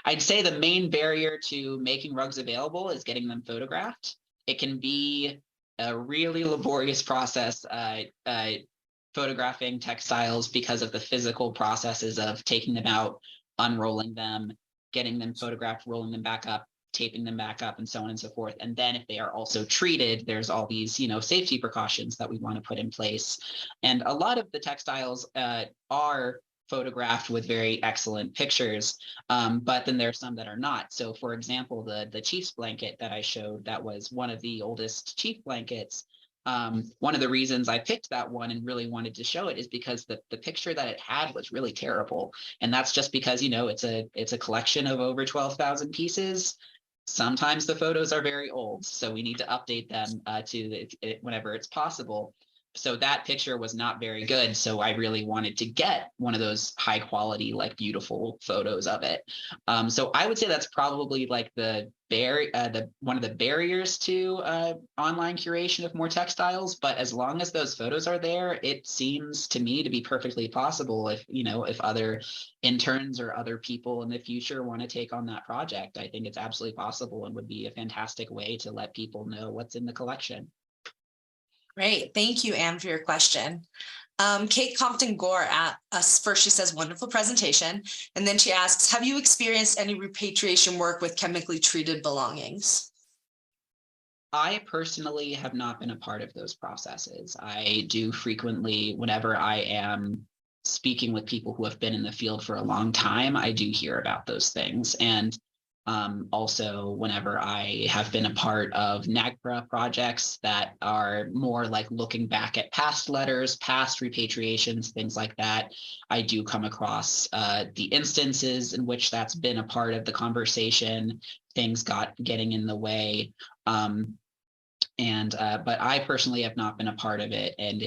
I'd say the main barrier to making rugs available is getting them photographed. It can be a really laborious process, photographing textiles, because of the physical processes of taking them out, unrolling them, getting them photographed, rolling them back up, taping them back up, and so on and so forth. And then if they are also treated, there's all these, safety precautions that we want to put in place. And a lot of the textiles are photographed with very excellent pictures, but then there are some that are not. So for example, the Chief's blanket that I showed, that was one of the oldest Chief blankets. One of the reasons I picked that one and really wanted to show it is because the picture that it had was really terrible. And that's just because, it's a collection of over 12,000 pieces. Sometimes the photos are very old, so we need to update them whenever it's possible. so that picture was not very good. So I really wanted to get one of those high quality, like beautiful photos of it. So I would say that's probably like one of the barriers to online curation of more textiles. But as long as those photos are there, it seems to me to be perfectly possible. If other interns or other people in the future want to take on that project, I think it's absolutely possible and would be a fantastic way to let people know what's in the collection. Great. Thank you, Anne, for your question. Kate Compton Gore at us first, she says, wonderful presentation. And then she asks, have you experienced any repatriation work with chemically treated belongings? I personally have not been a part of those processes. I do frequently, whenever I am speaking with people who have been in the field for a long time, I do hear about those things. And also, whenever I have been a part of NAGPRA projects that are more like looking back at past letters, past repatriations, things like that, I do come across the instances in which that's been a part of the conversation, things getting in the way. But I personally have not been a part of it, and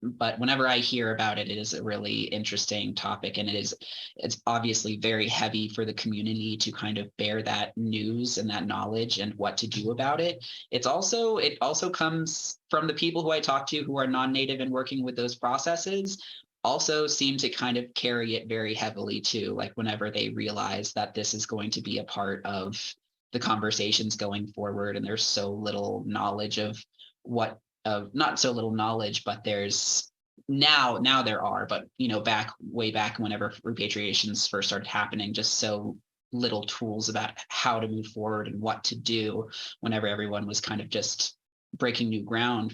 but whenever I hear about it, it is a really interesting topic, and it's obviously very heavy for the community to kind of bear that news and that knowledge and what to do about it. It also comes from the people who I talk to who are non-native and working with those processes, also seem to kind of carry it very heavily too, like whenever they realize that this is going to be a part of the conversations going forward, and there's so little knowledge of not so little knowledge, but there's now there are, but way back whenever repatriations first started happening, just so little tools about how to move forward and what to do whenever everyone was kind of just breaking new ground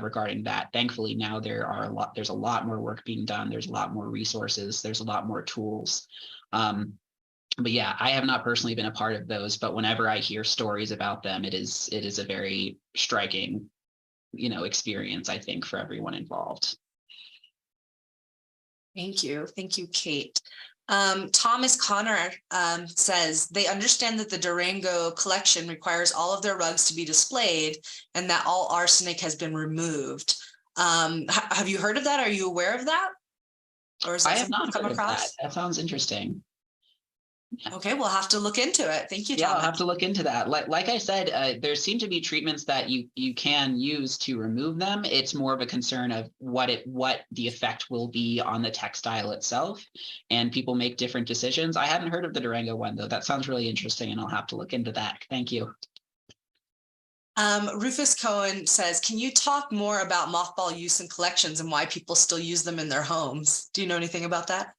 regarding that. Thankfully, now there's a lot more work being done. There's a lot more resources. There's a lot more tools. But yeah, I have not personally been a part of those, but whenever I hear stories about them, it is a very striking experience, I think, for everyone involved. Thank you, Kate. Thomas Connor says they understand that the Durango collection requires all of their rugs to be displayed and that all arsenic has been removed. Have you heard of that? Are you aware of that? Or is that I have not come heard across? Of that. That sounds interesting. Okay, we'll have to look into it. Thank you, Thomas. Yeah, I'll have to look into that. Like I said, there seem to be treatments that you can use to remove them. It's more of a concern of what the effect will be on the textile itself, and people make different decisions. I hadn't heard of the Durango one though. That sounds really interesting, and I'll have to look into that. Thank you. Rufus Cohen says, can you talk more about mothball use in collections and why people still use them in their homes? Do you know anything about that?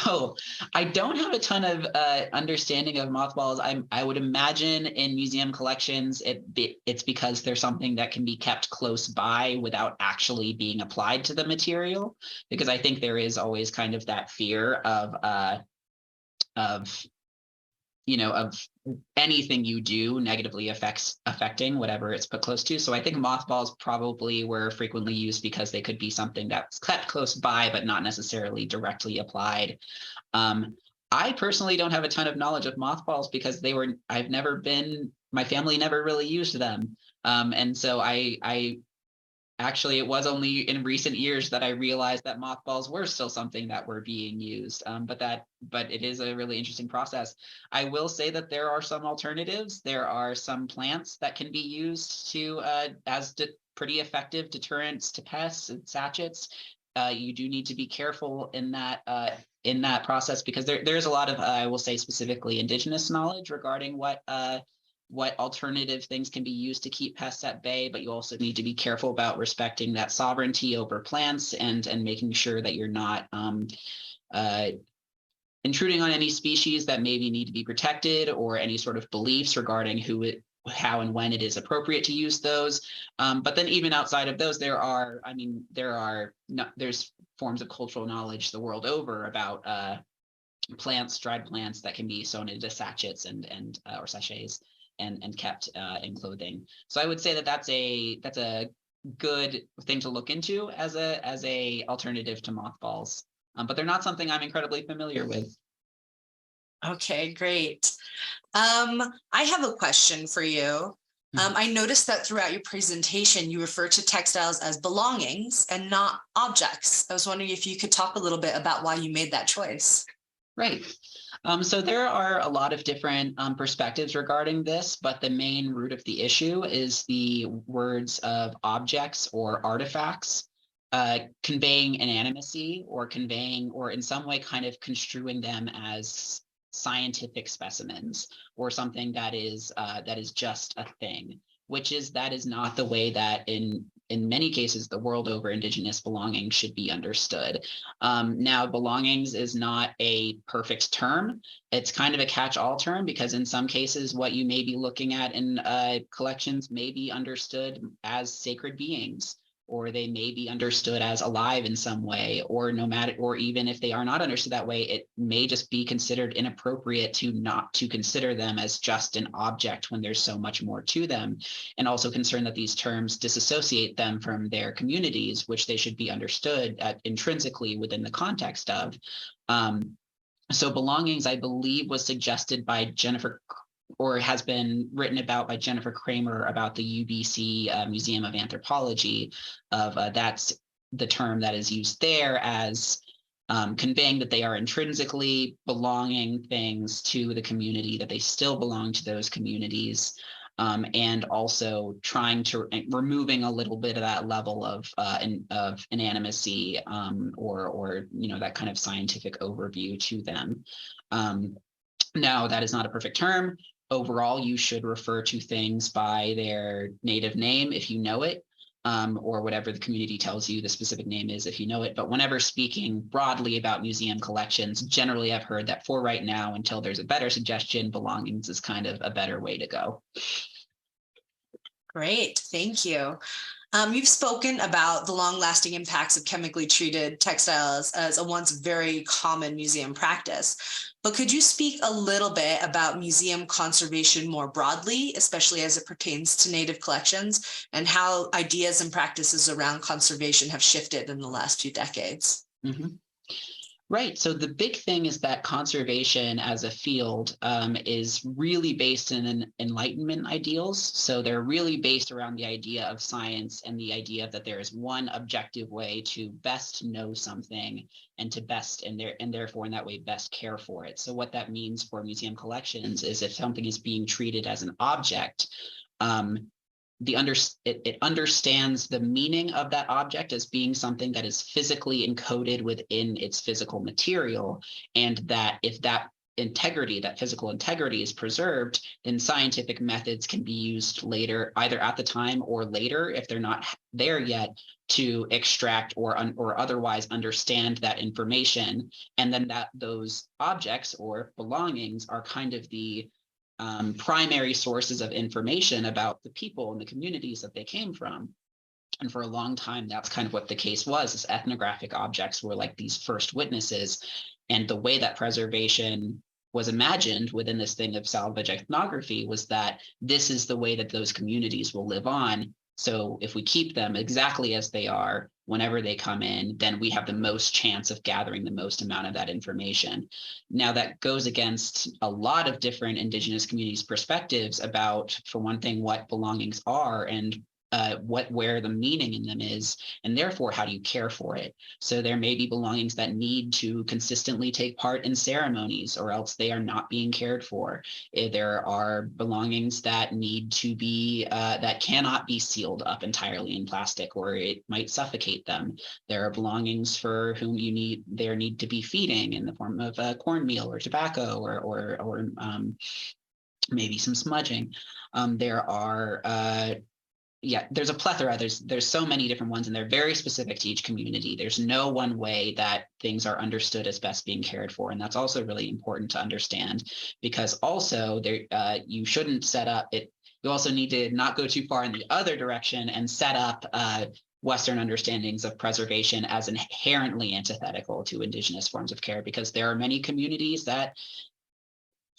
Oh, I don't have a ton of understanding of mothballs. I would imagine in museum collections, it's because there's something that can be kept close by without actually being applied to the material. Because I think there is always kind of that fear of anything you do negatively affecting whatever it's put close to. So I think mothballs probably were frequently used because they could be something that's kept close by, but not necessarily directly applied. I personally don't have a ton of knowledge of mothballs because my family never really used them. And so actually, it was only in recent years that I realized that mothballs were still something that were being used. But it is a really interesting process. I will say that there are some alternatives. There are some plants that can be used to as pretty effective deterrents to pests and sachets. You do need to be careful in that process because there's a lot of I will say specifically indigenous knowledge regarding what alternative things can be used to keep pests at bay, but you also need to be careful about respecting that sovereignty over plants and making sure that you're not intruding on any species that maybe need to be protected or any sort of beliefs regarding how and when it is appropriate to use those. But then even outside of those, there's forms of cultural knowledge the world over about dried plants that can be sewn into sachets or sachets and kept in clothing. So I would say that that's a good thing to look into as a alternative to mothballs. But they're not something I'm incredibly familiar with. Okay, great. I have a question for you. I noticed that throughout your presentation, you refer to textiles as belongings and not objects. I was wondering if you could talk a little bit about why you made that choice. Right. So there are a lot of different perspectives regarding this, but the main root of the issue is the words of objects or artifacts conveying an animacy or conveying or in some way kind of construing them as scientific specimens or something that is just a thing, that is not the way that in many cases the world over Indigenous belonging should be understood. Now, belongings is not a perfect term. It's kind of a catch-all term because in some cases what you may be looking at in collections may be understood as sacred beings, or they may be understood as alive in some way, or or even if they are not understood that way, it may just be considered inappropriate to not to consider them as just an object when there's so much more to them, and also concerned that these terms disassociate them from their communities, which they should be understood intrinsically within the context of. So belongings, I believe, was suggested by Jennifer, or has been written about by Jennifer Kramer about the UBC Museum of Anthropology. That's the term that is used there as conveying that they are intrinsically belonging things to the community, that they still belong to those communities, and also trying to removing a little bit of that level of animacy or that kind of scientific overview to them. Now, that is not a perfect term. Overall, you should refer to things by their native name if you know it, or whatever the community tells you the specific name is if you know it. But whenever speaking broadly about museum collections, generally I've heard that for right now, until there's a better suggestion, belongings is kind of a better way to go. Great, thank you. You've spoken about the long-lasting impacts of chemically treated textiles as a once very common museum practice, but could you speak a little bit about museum conservation more broadly, especially as it pertains to Native collections, and how ideas and practices around conservation have shifted in the last few decades? Mm-hmm. Right. So the big thing is that conservation as a field is really based in Enlightenment ideals. So they're really based around the idea of science and the idea that there is one objective way to best know something and to best and therefore in that way best care for it. So what that means for museum collections is if something is being treated as an object, it understands the meaning of that object as being something that is physically encoded within its physical material, and that if that physical integrity is preserved, then scientific methods can be used later, either at the time or later if they're not there yet, to extract or otherwise understand that information. And then those objects or belongings are kind of the primary sources of information about the people and the communities that they came from. And for a long time, that's kind of what the case was, is ethnographic objects were like these first witnesses. And the way that preservation was imagined within this thing of salvage ethnography was that this is the way that those communities will live on. So if we keep them exactly as they are, whenever they come in, then we have the most chance of gathering the most amount of that information. Now, that goes against a lot of different Indigenous communities' perspectives about, for one thing, what belongings are and where the meaning in them is, and therefore how do you care for it. So there may be belongings that need to consistently take part in ceremonies, or else they are not being cared for. There are belongings that need to be that cannot be sealed up entirely in plastic, or it might suffocate them. There are belongings for whom there need to be feeding in the form of cornmeal or tobacco or maybe some smudging. There's a plethora. There's so many different ones, and they're very specific to each community. There's no one way that things are understood as best being cared for, and that's also really important to understand, because also you shouldn't set up it. You also need to not go too far in the other direction and set up Western understandings of preservation as inherently antithetical to Indigenous forms of care, because there are many communities that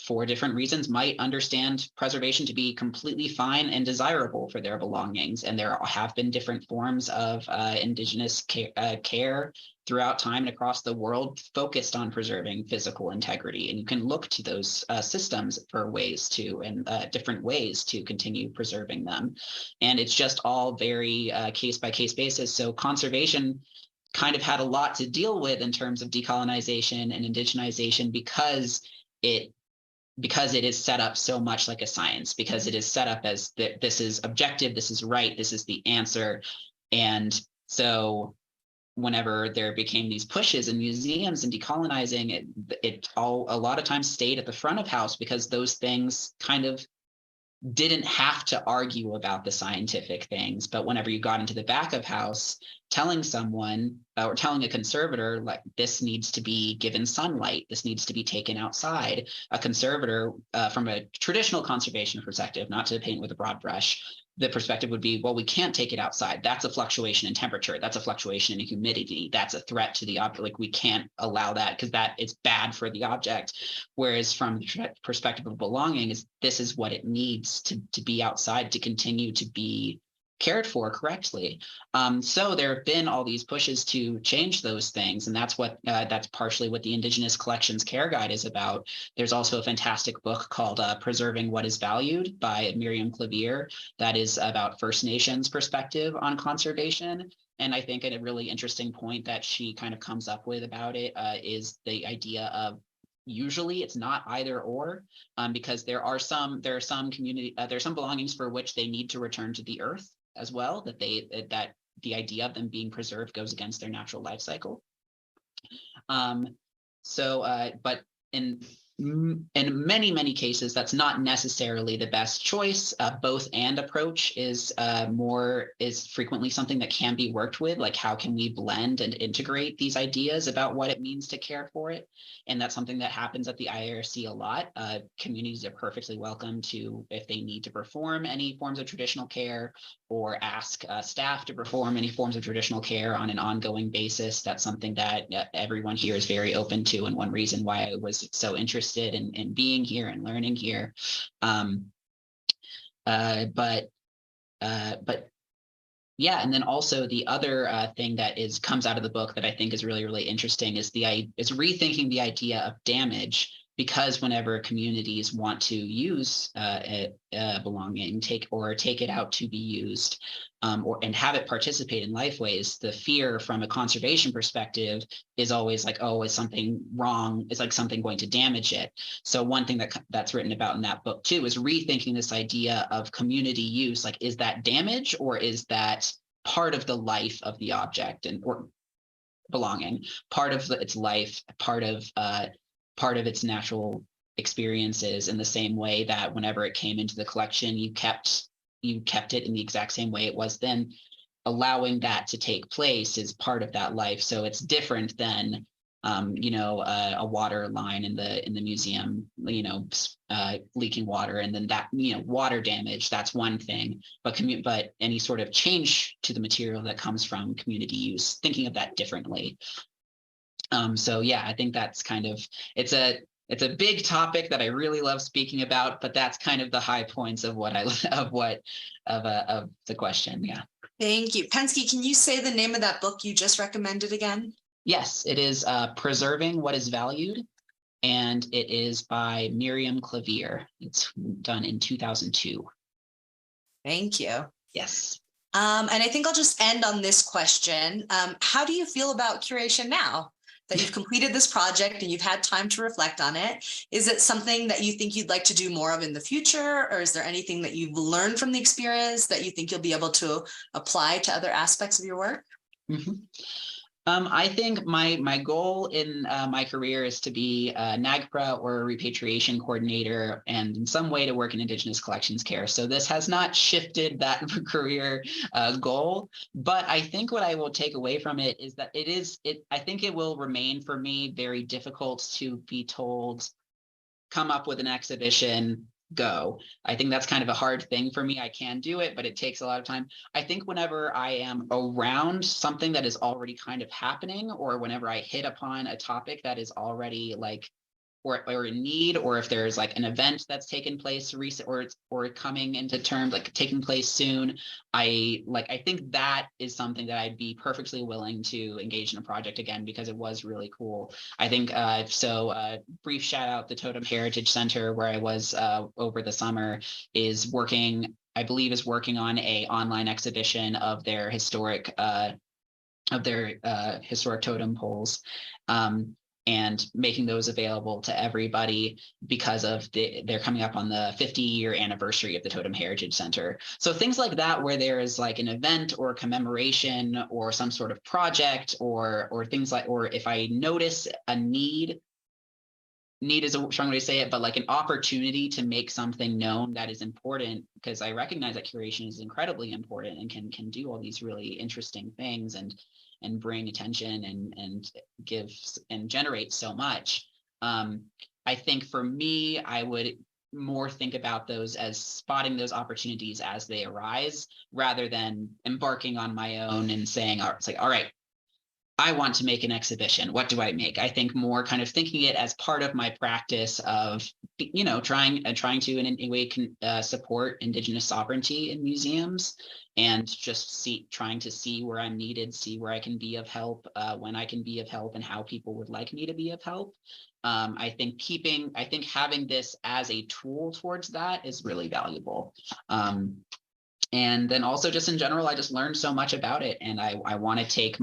for different reasons, might understand preservation to be completely fine and desirable for their belongings. And there have been different forms of indigenous care throughout time and across the world focused on preserving physical integrity. And you can look to those systems for ways to, and different ways to continue preserving them. And it's just all very case by case basis. So conservation kind of had a lot to deal with in terms of decolonization and indigenization because it is set up so much like a science, because it is set up as this is objective, this is right, this is the answer. And so whenever there became these pushes in museums and decolonizing, it all a lot of times stayed at the front of house because those things kind of didn't have to argue about the scientific things. But whenever you got into the back of house, telling someone or telling a conservator, like, this needs to be given sunlight, this needs to be taken outside, a conservator from a traditional conservation perspective, not to paint with a broad brush, the perspective would be, well, we can't take it outside. That's a fluctuation in temperature. That's a fluctuation in humidity. That's a threat to the object. Like, we can't allow that because that is bad for the object. Whereas from the perspective of belonging, this is what it needs to be outside to continue to be cared for correctly. So there have been all these pushes to change those things, and that's partially what the Indigenous Collections Care Guide is about. There's also a fantastic book called Preserving What is Valued by Miriam Clavier that is about First Nations perspective on conservation. And I think a really interesting point that she kind of comes up with about it is the idea of usually it's not either or, because there are some belongings for which they need to return to the earth as well, that the idea of them being preserved goes against their natural life cycle. But in many cases, that's not necessarily the best choice. Both and approach is frequently something that can be worked with, like how can we blend and integrate these ideas about what it means to care for it. And that's something that happens at the IARC a lot. Communities are perfectly welcome to, if they need to perform any forms of traditional care or ask staff to perform any forms of traditional care on an ongoing basis. That's something that everyone here is very open to, and one reason why I was so interested in being here and learning here. But yeah, and then also the other thing that comes out of the book that I think is really, really interesting is rethinking the idea of damage, because whenever communities want to use a belonging, take it out to be used, and have it participate in lifeways, the fear from a conservation perspective is always like, oh, is something wrong? Is like something going to damage it? So one thing that's written about in that book too is rethinking this idea of community use. Like, is that damage, or is that part of the life of the object or belonging, part of its life, part of its natural experiences, in the same way that whenever it came into the collection, you kept it in the exact same way it was then. Allowing that to take place is part of that life. So it's different than a water line in the museum, leaking water, and then that, water damage, that's one thing, but any sort of change to the material that comes from community use, thinking of that differently. So yeah, I think that's kind of, it's a big topic that I really love speaking about, but that's kind of the high points of the question. Yeah. Thank you. Penske, can you say the name of that book you just recommended again? Yes, it is Preserving What is Valued, and it is by Miriam Clavier. It's done in 2002. Thank you. Yes. And I think I'll just end on this question. How do you feel about curation now that you've completed this project and you've had time to reflect on it? Is it something that you think you'd like to do more of in the future? Or is there anything that you've learned from the experience that you think you'll be able to apply to other aspects of your work? Mm-hmm. I think my goal in my career is to be a NAGPRA or a repatriation coordinator, and in some way to work in Indigenous collections care. So this has not shifted that career goal, but I think what I will take away from it is that I think it will remain for me very difficult to be told, come up with an exhibition, go. I think that's kind of a hard thing for me. I can do it, but it takes a lot of time. I think whenever I am around something that is already kind of happening, or whenever I hit upon a topic that is already like or a need, or if there's like an event that's taken place recent or coming into term, like taking place soon, I think that is something that I'd be perfectly willing to engage in a project again, because it was really cool. I think brief shout out, the Totem Heritage Center, where I was over the summer, is working on a online exhibition of their historic totem poles, and making those available to everybody because of they're coming up on the 50-year anniversary of the Totem Heritage Center. So things like that, where there is like an event or commemoration or some sort of project or things like, or if I notice a need is a strong way to say it, but like an opportunity to make something known that is important, because I recognize that curation is incredibly important and can do all these really interesting things and bring attention and give and generate so much. I think for me, I would more think about those as spotting those opportunities as they arise, rather than embarking on my own and saying, it's like, all right, I want to make an exhibition. What do I make? I think more kind of thinking it as part of my practice of, trying to in any way support Indigenous sovereignty in museums, and just trying to see where I'm needed, see where I can be of help, when I can be of help, and how people would like me to be of help. I think having this as a tool towards that is really valuable. And then also just in general, I just learned so much about it, and I want to take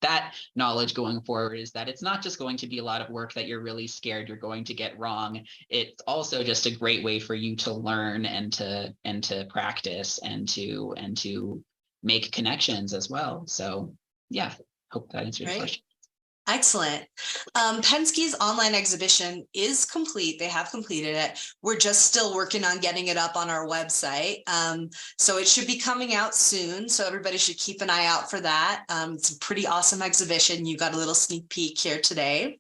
that knowledge going forward, is that it's not just going to be a lot of work that you're really scared you're going to get wrong. It's also just a great way for you to learn and to practice and to make connections as well. So yeah, hope that answers your question. Excellent. Penske's online exhibition is complete. They have completed it. We're just still working on getting it up on our website. So it should be coming out soon. So everybody should keep an eye out for that. It's a pretty awesome exhibition. You got a little sneak peek here today.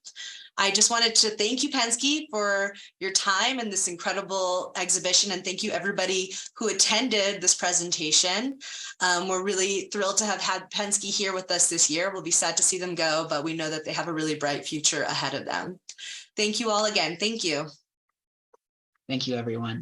I just wanted to thank you, Penske, for your time in this incredible exhibition. And thank you everybody who attended this presentation. We're really thrilled to have had Penske here with us this year. We'll be sad to see them go, but we know that they have a really bright future ahead of them. Thank you all again. Thank you. Thank you, everyone.